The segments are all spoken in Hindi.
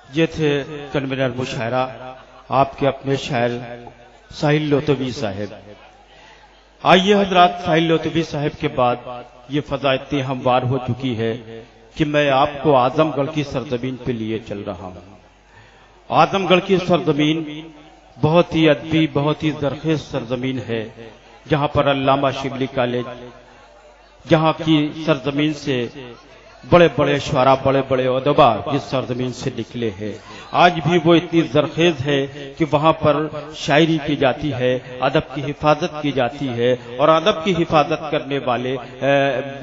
ये थे कन्वीनर मुशायरा आपके अपने शायर साहिल लोतवी साहब। आइए हजरात, साहिल लोतवी साहब के बाद ये फजा इतनी हमवार हो चुकी है कि मैं आपको आजमगढ़ की सरजमीन पे लिए चल रहा हूँ। आजमगढ़ की सरजमीन बहुत ही अदबी, बहुत ही जरखेज सरजमीन है, जहाँ पर अल्लामा शिबली कॉलेज, जहाँ की सरजमीन से बड़े बड़े शुआरा, बड़े बड़े उदबा इस सरजमीन से निकले हैं। आज भी वो इतनी जरखेज है कि वहाँ पर शायरी की जाती है, अदब की हिफाजत की जाती है, और अदब की हिफाजत करने वाले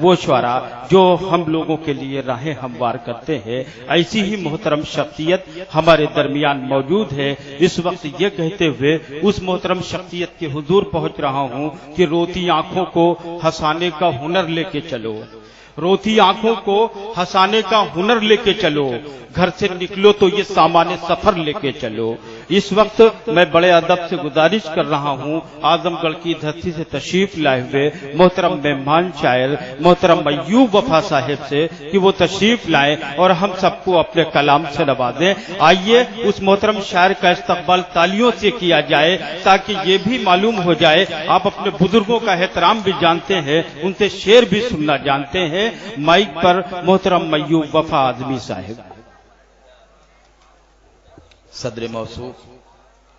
वो शुआरा जो हम लोगों के लिए राहें हमवार करते हैं, ऐसी ही मोहतरम शख्सियत हमारे दरमियान मौजूद है। इस वक्त ये कहते हुए उस मोहतरम शख्सियत के हुजूर पहुंच रहा हूँ कि रोती आंखों को हंसाने का हुनर लेके चलो, रोती आंखों को हंसाने का हुनर लेके चलो, घर से निकलो तो ये सामान्य सफर लेके चलो। इस वक्त मैं बड़े अदब से गुजारिश कर रहा हूँ आजमगढ़ की धरती से तशरीफ लाए हुए मोहतरम मेहमान शायर मोहतरम अय्यूब वफा साहिब से कि वो तशरीफ लाएं और हम सबको अपने कलाम से नवाजें। आइए उस मोहतरम शायर का इस्तकबाल तालियों से किया जाए ताकि ये भी मालूम हो जाए आप अपने बुजुर्गों का एहतराम भी जानते हैं, उनसे शेर भी सुनना जानते हैं। माइक पर मोहतरम अय्यूब वफा आजमी साहिब। सदर मौसूफ,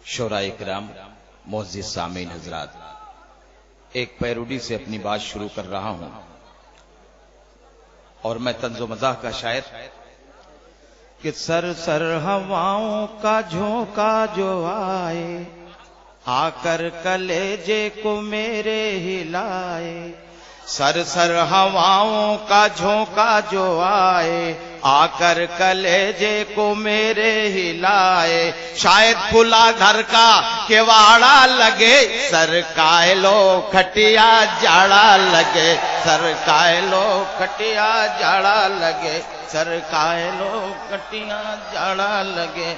शोराए किराम, मोअज़्ज़िज़ सामीन हजरात, एक पैरोडी से अपनी बात शुरू कर रहा हूं और मैं तंज़ो मज़ाह का शायर कि सर सर हवाओं का झोंका जो आए, आकर कलेजे को मेरे हिलाए। सर सर हवाओं का झोंका जो आए, आकर कलेजे को मेरे हिलाए। शायद खुला घर का केवाड़ा लगे, सर कायलो खटिया जाड़ा लगे, सर कायलो खटिया जाड़ा लगे, सर कायलो खटिया जाड़ा लगे।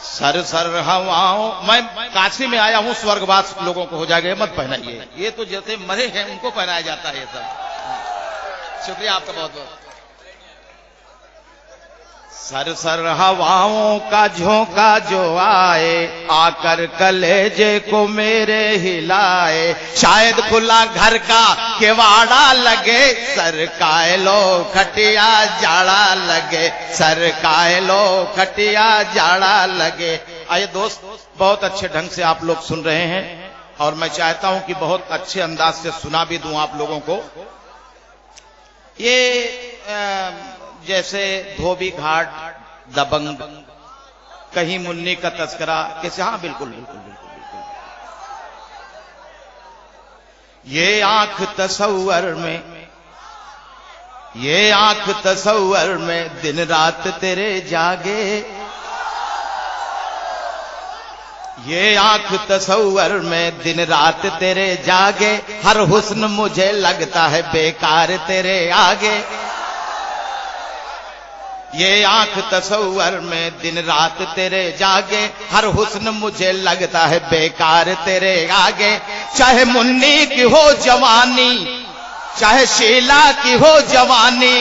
सर सर हवाओं, मैं काशी में आया हूं, स्वर्गवास लोगों को हो जाएगा, मत पहनाइए, ये तो जैसे मरे हैं उनको पहनाया जाता है ये सब। शुक्रिया आपका बहुत बहुत। सर सर हवाओं का झोंका जो आए, आकर कलेजे को मेरे हिलाए। शायद खुला घर का केवाड़ा लगे, सर कायलो खटिया जाड़ा लगे, सर कायलो खटिया जाड़ा लगे। आइए दोस्त, बहुत अच्छे ढंग से आप लोग सुन रहे हैं और मैं चाहता हूं कि बहुत अच्छे अंदाज से सुना भी दूं आप लोगों को। ये जैसे धोबी घाट, दबंग, कहीं मुन्नी का तस्करा, कैसे, हाँ बिल्कुल बिल्कुल बिल्कुल बिल्कुल। ये आंख तसव्वुर में, ये आंख तसव्वुर में दिन रात तेरे जागे। ये आंख तसव्वुर में दिन रात तेरे जागे, हर हुस्न मुझे लगता है बेकार तेरे आगे। ये आंख तसव्वुर में दिन रात तेरे जागे, हर हुस्न मुझे लगता है बेकार तेरे आगे। चाहे मुन्नी की हो जवानी, चाहे शीला की हो जवानी,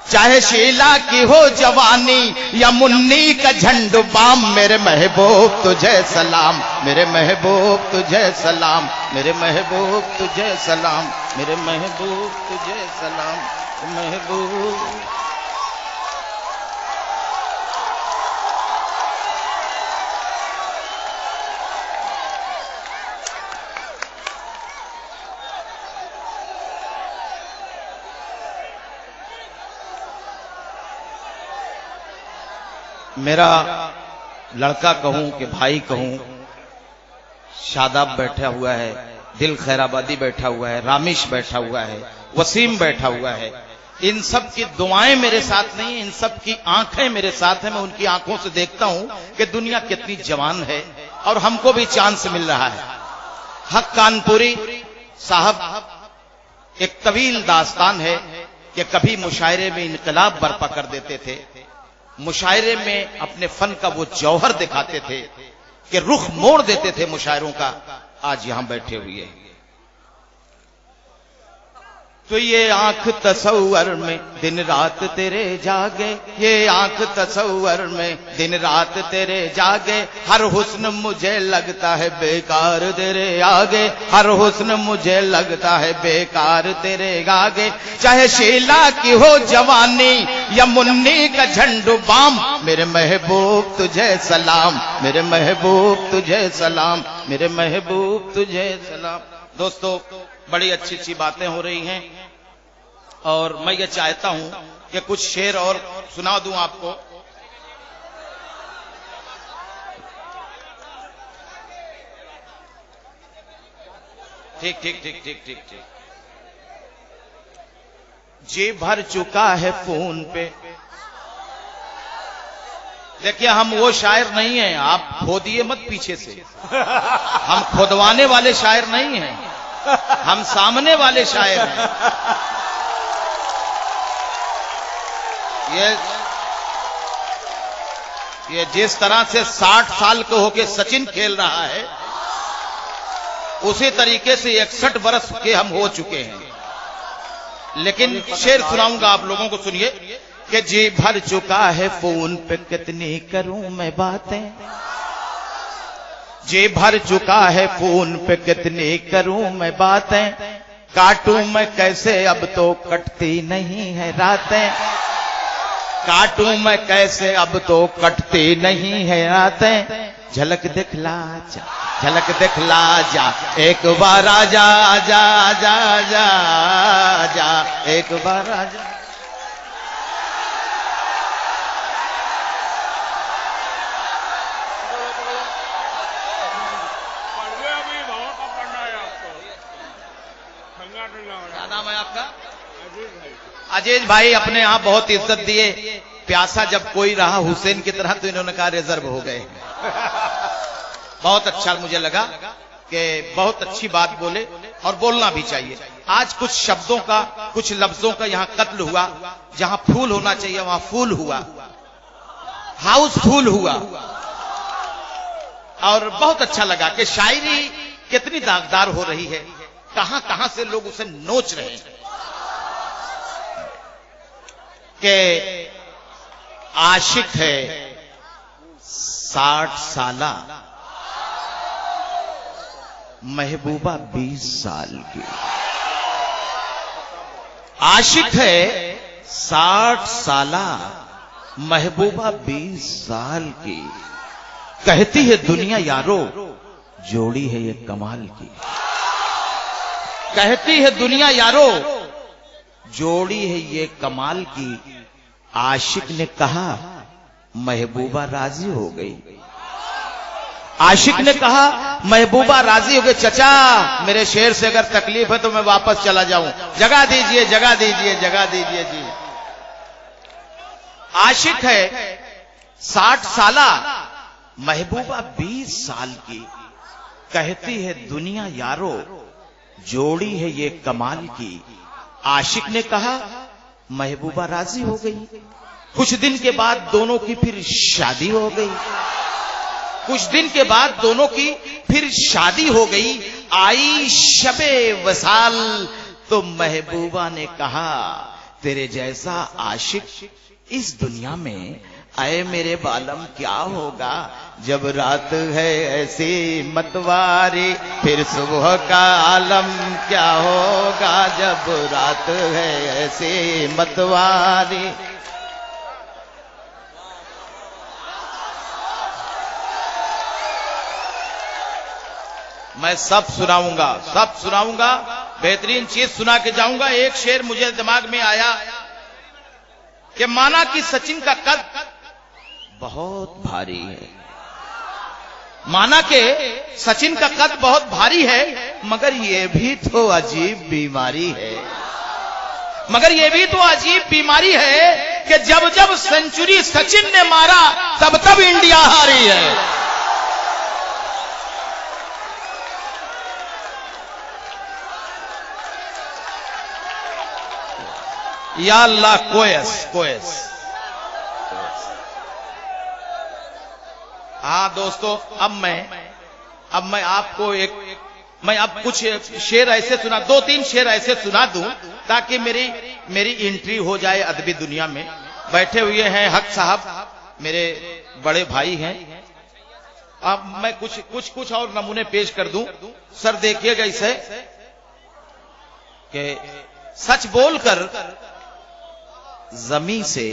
चाहे शीला की हो जवानी या मुन्नी का झंडू बाम, मेरे महबूब तुझे सलाम, मेरे महबूब तुझे सलाम, मेरे महबूब तुझे सलाम, मेरे महबूब तुझे सलाम, महबूब। मेरा लड़का कहूं कि भाई कहूं, शादाब बैठा हुआ है, दिल खैराबादी बैठा हुआ है, रामिश बैठा हुआ है, वसीम बैठा हुआ है, इन सब की दुआएं मेरे साथ नहीं, इन सब की आंखें मेरे साथ हैं। मैं उनकी आंखों से देखता हूं कि दुनिया कितनी जवान है और हमको भी चांस मिल रहा है। हक कानपुरी साहब एक तवील दास्तान है कि कभी मुशायरे में इनकलाब बर्पा कर देते थे, मुशायरे में अपने फन का वो जौहर दिखाते थे कि रुख मोड़ देते थे मुशायरों का। आज यहां बैठे हुए तो ये आंख तसव्वुर में दिन रात तेरे जागे, ये आंख तसव्वुर में दिन रात तेरे जागे, हर हुस्न मुझे लगता है बेकार तेरे आगे, हर हुस्न मुझे लगता है बेकार तेरे आगे। चाहे शीला की हो जवानी या मुन्नी का झंडू बाम, मेरे महबूब तुझे सलाम, मेरे महबूब तुझे सलाम, मेरे महबूब तुझे सलाम। दोस्तों, बड़ी अच्छी अच्छी बातें हो रही हैं और मैं ये चाहता हूं कि कुछ शेर और सुना दूं आपको। ठीक ठीक ठीक ठीक ठीक ठीक। जी भर चुका है फोन पे। देखिए, हम वो शायर नहीं हैं, आप खोदिए मत पीछे से। हम खोदवाने वाले शायर नहीं हैं, हम सामने वाले शायर हैं। ये जिस तरह से 60 साल के होके सचिन खेल रहा है, उसी तरीके से 61 वर्ष के हम हो चुके हैं। लेकिन शेर सुनाऊंगा आप लोगों को, सुनिए कि जी भर चुका है फोन पे कितनी करूं मैं बातें, जी भर चुका है फोन पे कितनी करूं मैं बातें, काटूं मैं कैसे अब तो कटती नहीं है रातें, काटूं मैं कैसे अब तो कटती नहीं है रातें। झलक दिखला जा, झलक दिखला जा, एक बार आजा आजा आजा आजा आजा, एक बार आजा। क्या नाम है आपका? अजीज भाई अपने यहां बहुत इज्जत दिए। प्यासा जब कोई रहा हुसैन की तरह, तो इन्होंने कहा रिजर्व हो गए। बहुत अच्छा मुझे लगा कि बहुत अच्छी बात बोले और बोलना भी चाहिए। आज कुछ शब्दों का, कुछ लफ्जों का यहां कत्ल हुआ। जहां फूल होना चाहिए वहां फूल हुआ, हाउस फूल हुआ। और बहुत अच्छा लगा कि शायरी कितनी दागदार हो रही है, कहां कहां से लोग उसे नोच रहे हैं। कि आशिक है 60 साला, महबूबा 20 साल की। आशिक है 60 साला, महबूबा 20 साल की। कहती है दुनिया यारो, जोड़ी है ये कमाल की। कहती है दुनिया यारो, जोड़ी है ये कमाल की। आशिक ने कहा महबूबा राजी हो गई। आशिक ने कहा महबूबा राजी हो गई। चचा, मेरे शेर से अगर तकलीफ है तो मैं वापस चला जाऊं, जगह दीजिए जगह दीजिए जगह दीजिए जी। आशिक है 60 साला, महबूबा 20 साल की। कहती है दुनिया यारो, जोड़ी है ये कमाल की। आशिक ने कहा महबूबा राजी हो गई। कुछ दिन के बाद दोनों की फिर शादी हो गई। कुछ दिन के बाद दोनों की फिर शादी हो गई। आई शबे वसाल, तो महबूबा ने कहा तेरे जैसा आशिक इस दुनिया में, आए मेरे बालम क्या होगा जब रात है ऐसी मतवारी, फिर सुबह का आलम क्या होगा जब रात है ऐसी मतवारी। मैं सब सुनाऊंगा, सब सुनाऊंगा, बेहतरीन चीज सुना के जाऊंगा। एक शेर मुझे दिमाग में आया कि माना कि सचिन का कद बहुत भारी है, माना कि सचिन का कद बहुत भारी है, मगर यह भी तो अजीब बीमारी है, मगर यह भी तो अजीब बीमारी है कि जब जब सेंचुरी सचिन ने मारा तब तब इंडिया हारी है। या अल्लाह, कोयस कोयस। हाँ दोस्तों, अब मैं आपको मैं अब कुछ शेर ऐसे सुना, 2-3 शेर ऐसे सुना दूं ताकि मेरी एंट्री हो जाए अदबी दुनिया में। बैठे हुए हैं हक साहब, मेरे बड़े भाई हैं। अब मैं कुछ और नमूने पेश कर दूं। सर देखिएगा इसे कि सच बोलकर जमी से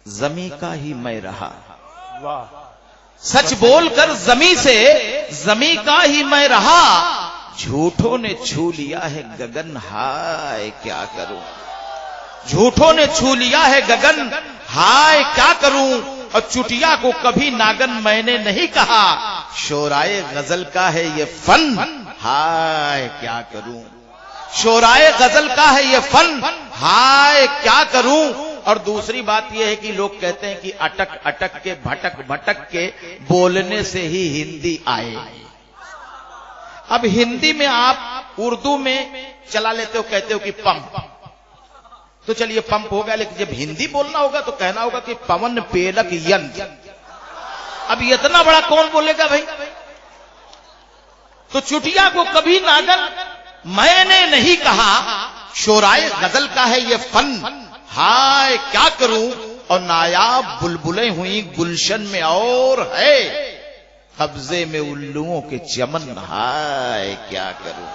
जमी का ही मैं रहा। वाह। सच बोलकर जमी से जमी का ही मैं रहा, झूठों ने छू लिया है गगन, हाय क्या करूं। झूठों ने छू लिया है गगन, हाय क्या करूं। और चुटिया को कभी नागन मैंने नहीं कहा, शोराए गजल का है ये फन, हाय क्या करूं। शोराए गजल का है ये फन, हाय क्या करूं। और दूसरी बात यह है कि लोग कहते हैं कि अटक अटक के भटक भटक के बोलने से ही हिंदी आए। अब हिंदी में आप उर्दू में चला लेते हो, कहते हो कि पंप, तो चलिए पंप हो गया, लेकिन जब हिंदी बोलना होगा तो कहना होगा कि पवन पेलक यंत्र। अब इतना बड़ा कौन बोलेगा भाई। तो चुटिया को कभी नागन मैंने नहीं कहा, शोराए गजल का है ये फन, हाय क्या करूं। और नायाब बुलबुलें हुई गुलशन में और है, कब्जे में उल्लुओं के चमन, हाय क्या करूं।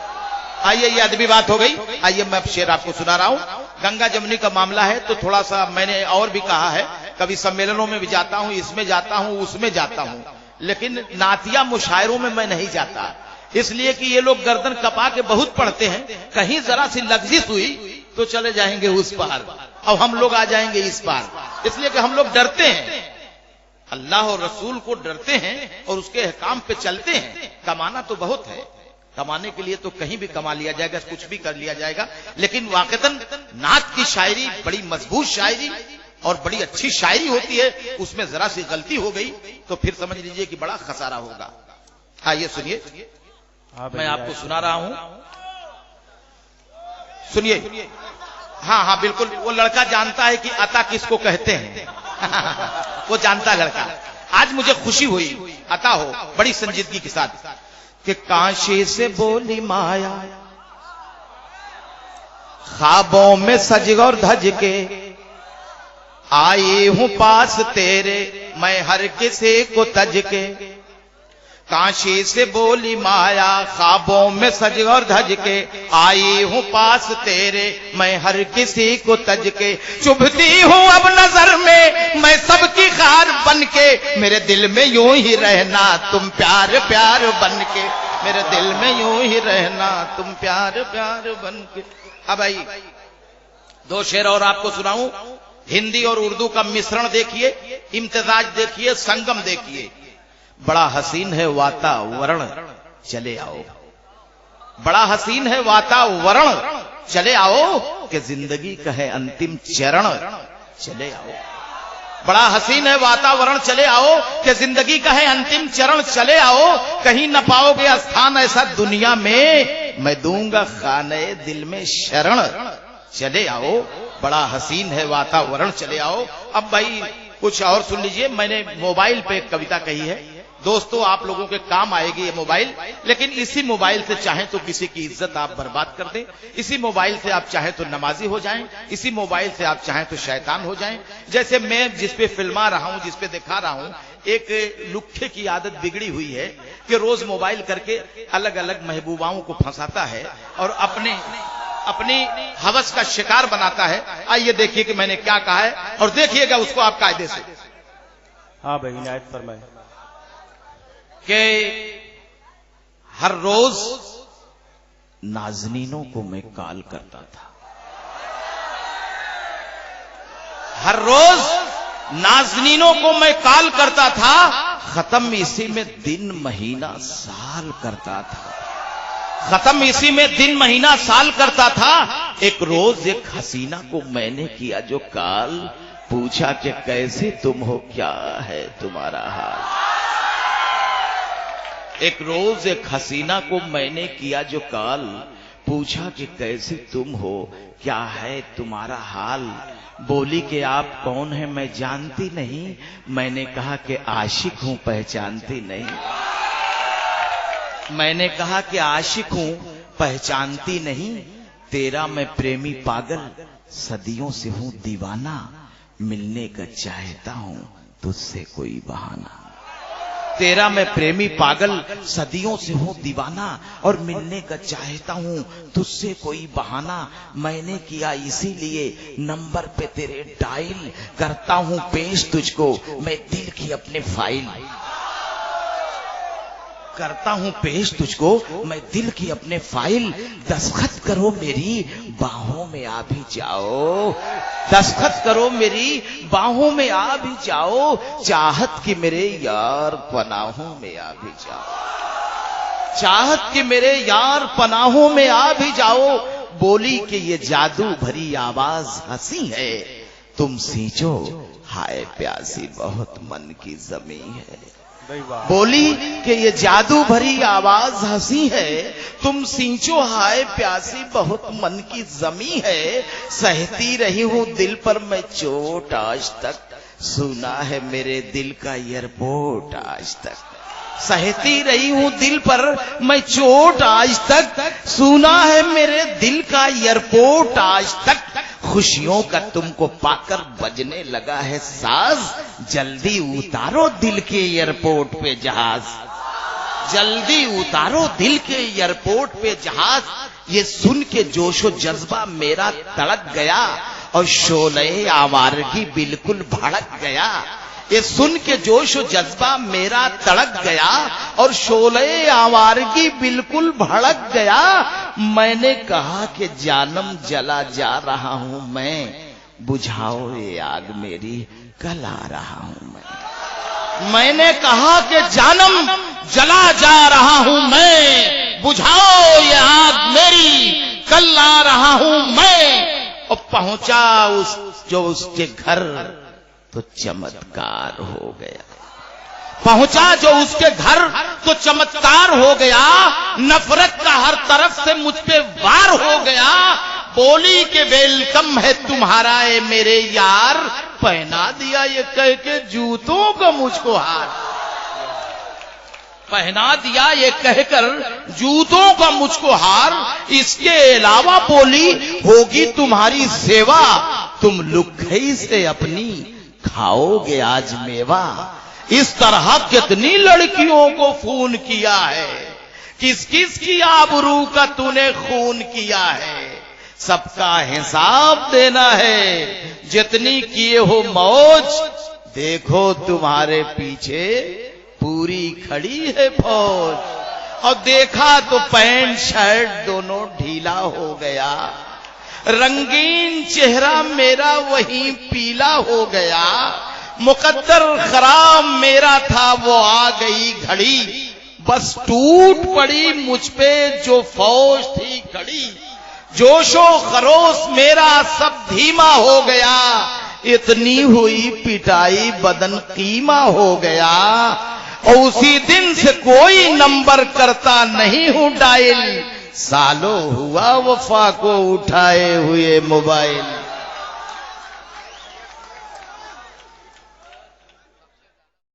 आइए ये अदबी बात हो गई। आइए मैं अब शेर आपको सुना रहा हूं। गंगा जमुनी का मामला है तो थोड़ा सा मैंने और भी कहा है, कभी सम्मेलनों में भी जाता हूं, इसमें जाता हूं, उसमें जाता हूं, लेकिन नातिया मुशायरों में मैं नहीं जाता, इसलिए कि ये लोग गर्दन कपा के बहुत पढ़ते हैं। कहीं जरा सी लग्जिश हुई तो चले जाएंगे उस पार और हम लोग आ जाएंगे इस पार, इसलिए कि हम लोग डरते हैं, अल्लाह और रसूल को डरते हैं और उसके अहकाम पे चलते हैं। कमाना तो बहुत है, कमाने के लिए तो कहीं भी कमा लिया जाएगा, कुछ भी कर लिया जाएगा, लेकिन वाकईतन नात की शायरी बड़ी मजबूत शायरी और बड़ी अच्छी शायरी होती है, उसमें जरा सी गलती हो गई तो फिर समझ लीजिए कि बड़ा खसारा होगा। आइए सुनिए, मैं आपको सुना रहा हूं, सुनिए। हाँ हाँ बिल्कुल, वो लड़का जानता है कि अता किसको कहते हैं वो जानता लड़का। आज मुझे खुशी हुई, अता हो बड़ी संजीदगी के साथ, कि काशी से बोली माया, ख्वाबों में सज और धज के, आई हूं पास तेरे मैं हर किसी को तज के। काशी से बोली माया, ख्वाबों में सज और धज के, आई हूं पास तेरे मैं हर किसी को तज के। चुभती हूं अब नजर में मैं सबकी खार बन के, मेरे दिल में यूं ही रहना तुम प्यार प्यार बन के, मेरे दिल में यूं ही रहना तुम प्यार प्यार बन के। अब आई दो शेर और आपको सुनाऊं। हिंदी और उर्दू का मिश्रण देखिए, इम्तिजाज देखिए, संगम देखिए। बड़ा हसीन है वातावरण चले आओ, बड़ा हसीन है वातावरण चले आओ, कि जिंदगी का है अंतिम चरण चले आओ। बड़ा हसीन है वातावरण चले आओ, कि जिंदगी का है अंतिम चरण चले आओ। कहीं न पाओगे स्थान ऐसा दुनिया में, मैं दूंगा खाने दिल में शरण चले आओ। बड़ा हसीन है वातावरण चले आओ। अब भाई कुछ और सुन लीजिए। मैंने मोबाइल पे एक कविता कही है, दोस्तों आप लोगों के काम आएगी ये मोबाइल, लेकिन इसी मोबाइल से चाहें तो किसी की इज्जत आप बर्बाद कर दें, इसी मोबाइल से आप चाहें तो नमाजी हो जाएं, इसी मोबाइल से आप चाहें तो शैतान हो जाएं। जैसे मैं जिस पे फिल्मा रहा हूं, जिस पे दिखा रहा हूं, एक लुख्खे की आदत बिगड़ी हुई है कि रोज मोबाइल करके अलग अलग महबूबाओं को फंसाता है और अपनी हवस का शिकार बनाता है। आइए देखिए कि मैंने क्या कहा है और देखिएगा उसको आप कायदे से। हाँ भाई इनायत फरमाए। कि हर रोज नाज़नीनों को मैं कॉल करता था, हर रोज नाज़नीनों को मैं कॉल करता था, खत्म इसी में दिन महीना साल करता था, खत्म इसी में दिन महीना साल करता था। एक रोज एक हसीना को मैंने किया जो कॉल, पूछा कि कैसे तुम हो, क्या है तुम्हारा हाल। एक रोज एक हसीना को मैंने किया जो कॉल, पूछा कि कैसे तुम हो, क्या है तुम्हारा हाल। बोली कि आप कौन है मैं जानती नहीं, मैंने कहा कि आशिक हूं पहचानती नहीं, मैंने कहा कि आशिक हूं पहचानती नहीं। तेरा मैं प्रेमी पागल सदियों से हूं दीवाना, मिलने का चाहता हूं तुझसे कोई बहाना। तेरा मैं प्रेमी पागल सदियों से हूं दीवाना, और मिलने का चाहता हूं तुझसे कोई बहाना। मैंने किया इसीलिए नंबर पे तेरे डायल, करता हूं पेश तुझको मैं दिल की अपने फाइल। करता हूं पेश तुझको मैं दिल की अपने फाइल। दस्तखत करो मेरी बाहों में आ भी जाओ, दस्तखत करो मेरी बाहों में आ भी जाओ। चाहत की मेरे यार पनाहों में आ भी जाओ, चाहत की मेरे यार पनाहों में आ भी जाओ। बोली कि ये जादू भरी आवाज हंसी है, तुम सींचो हाय प्यासी बहुत मन की जमी है। बोली कि ये जादू भरी आवाज हंसी है, तुम सींचो हाय प्यासी बहुत मन की जमी है। सहती रही हूं दिल पर मैं चोट आज तक, सुना है मेरे दिल का एयरपोर्ट आज तक। सहती रही हूं दिल पर मैं चोट आज तक, सुना है मेरे दिल का एयरपोर्ट आज तक। खुशियों का तुमको पाकर बजने लगा है साज, जल्दी उतारो दिल के एयरपोर्ट पे जहाज, जल्दी उतारो दिल के एयरपोर्ट पे जहाज। ये सुन के जोशो जज्बा मेरा तड़क गया, और शोले आवारगी बिल्कुल भड़क गया। ये सुन के जोश जज्बा मेरा तड़क गया, और शोले आवारगी बिल्कुल भड़क गया। मैंने कहा कि जानम जला जा रहा हूं मैं, बुझाओ ये आग मेरी कल आ रहा हूं मैं। मैंने कहा कि जानम जला जा रहा हूं मैं, बुझाओ ये आग मेरी कल आ रहा हूं मैं। और पहुंचा उसके घर तो चमत्कार हो गया, पहुंचा जो उसके घर तो चमत्कार हो गया। नफरत का हर तरफ से मुझ पे वार हो गया। बोली के वेलकम है तुम्हारा ए मेरे यार, पहना दिया ये कह के जूतों का मुझको हार, पहना दिया ये कहकर जूतों का मुझको हार। इसके अलावा बोली होगी तुम्हारी सेवा, तुम लुखई से अपनी खाओगे आज मेवा। इस तरह कितनी लड़कियों को खून किया है, किस किस की आबरू का तूने खून किया है। सबका हिसाब देना है, जितनी किए हो मौज, देखो तुम्हारे पीछे पूरी खड़ी है फौज। और देखा तो पैंट शर्ट दोनों ढीला हो गया, रंगीन चेहरा मेरा वहीं पीला हो गया। मुकद्दर खराब मेरा था वो आ गई घड़ी, बस टूट पड़ी मुझ पे जो फौज थी खड़ी। जोशो खरोश मेरा सब धीमा हो गया, इतनी हुई पिटाई बदन कीमा हो गया। और उसी दिन से कोई नंबर करता नहीं हूं डायल, सालों हुआ वफा को उठाए हुए मोबाइल।